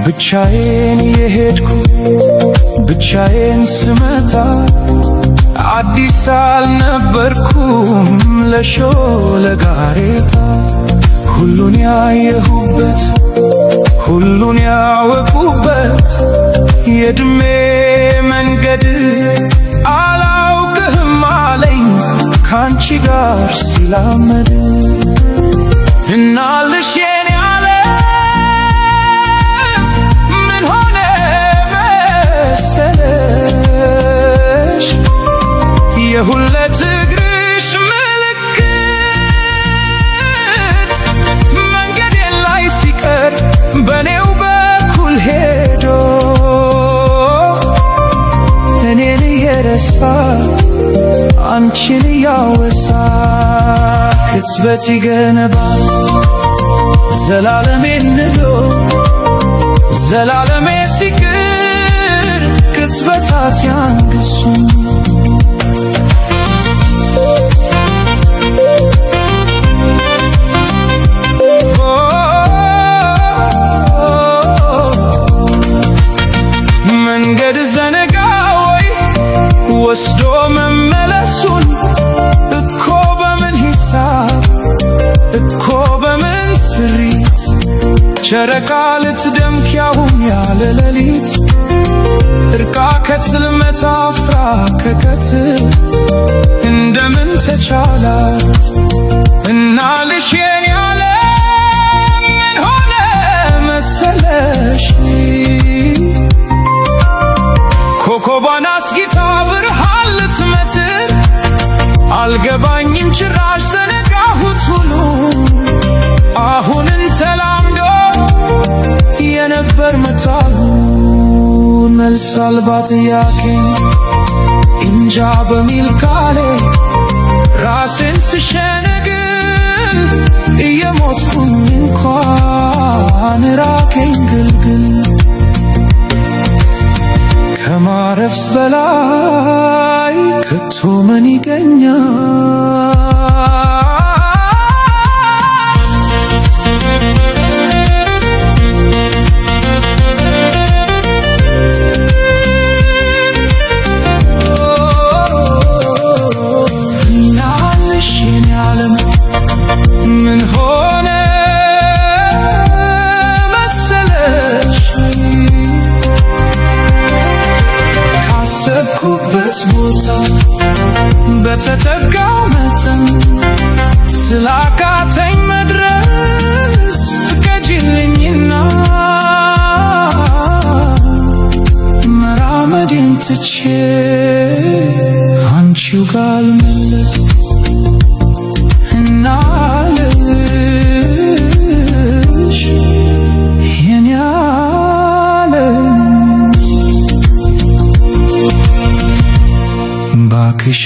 ብቻዬን የሄድኩ ብቻዬን ስመጣ አዲስ አልነበርኩም ለሾለጋሬታ ሁሉን ያየሁበት ሁሉን ያወቁበት የእድሜ መንገድ አላውቅህም አለኝ ካንቺ ጋር ሲላመድ እናልሽ የኔ ዓለም ምን ሆነ መሰለሽ የሁለት እግርሽ ምልክት መንገዴን ላይ ሲቀር በኔው በኩል ሄዶ እኔን እየረሳ አንቺን እያወሳ ቅጽበት ይገነባል ዘላለሜን ንዶ ዘላለሜ ሲቅር ቅጽበታት ያንግሱኝ መንገድ ዘነጋ ወይ ወስዶ መመለሱን እኮ በምን ሂሳብ እኮ በምን ስሪት ጨረቃ ልትደምቅ ያሁን ያለ ሌሊት እርቃ ከጽልመት አፍራ ከቀትር እንደምን ተቻላት እናልሽ የኔ ዓለም ምን ሆነ መሰለሽ ኮከቧን አስጊታ ብርሃን ልትመትር አልገባኝም ጭራሽ ዘነጋሁት ሁሉ አሁንን ተላምዶ የነበር መታሉ መልስ አልባ ጥያቄ እንጃ በሚል ቃሌ ራሴን ስሸነግል እየሞትኩኝ እንኳን ራቀኝ ግልግል ከማረፍስ በላይ ከቶ ምን ይገኛል እናልሽ የኔ ዓለም ምን ሆነ መሰለሽ ካሰብኩበት ቦታ በተጠጋው መጠን ስላቃተኝ መድረስ ፍቀጂልኝና መራመዴን ትቼ አንቺው ጋር ልመለስ እናልሽ የኔ ዓለም ባክሽ